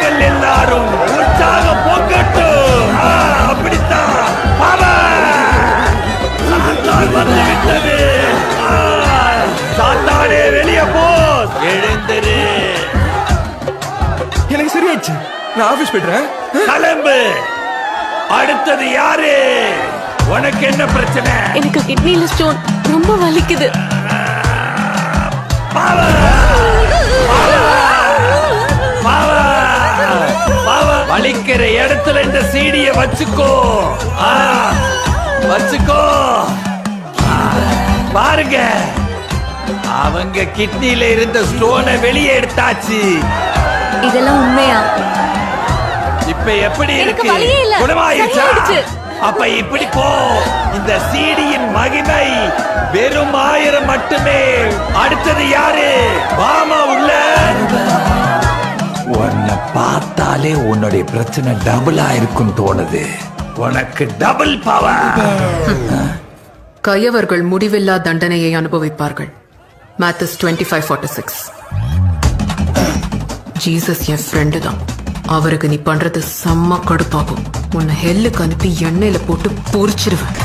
மக்கள் எல்லாரும் உற்சாகம் பொங்கட்டும். அப்படித்தான் சாத்தான் வந்து விட்டது. சாத்தானே வெளியே போ, எழுந்திரு. எனக்கு சரியாச்சு, நான் ஆபீஸ் போயிடுறேன். கிளம்பு. அடுத்தது யாரு? உனக்கு என்ன பிரச்சனை? எனக்கு கிட்னில ஸ்டோன், ரொம்ப வலிக்குது. வலிக்கிற இடத்துல இந்த சீடிய வச்சுக்கோ. வச்சுக்கோ. பாருங்க, அவங்க கிட்னில இருந்த ஸ்டோனை வெளியே எடுத்தாச்சு. இதெல்லாம் உண்மையா? இப்ப எப்படி இருக்கு? வலியே இல்ல. குணமாயிருச்சா? சரியாயிடுச்சு. அப்ப இப்படி போ. இந்த சீடியின் மகிமை வெறும் 1000 மட்டுமே. அடுத்தது யாரு? வாமா உள்ள. உன்னை பார்த்தாலே உன்னுடைய பிரச்சனை டபுளா இருக்கும் தோணுது. உனக்கு டபுள் பவர். கயவர்கள் முடிவில்லா தண்டனையை அனுபவிப்பார்கள். மேத்தஸ் 25:46. ஜீசஸ் என் ஃப்ரெண்டு தான். அவருக்கு நீ பண்றது செம்ம கடுப்பாகும். உன்னை ஹெல்லுக்கு அனுப்பி எண்ணெயில போட்டு பொரிச்சிருவேன்.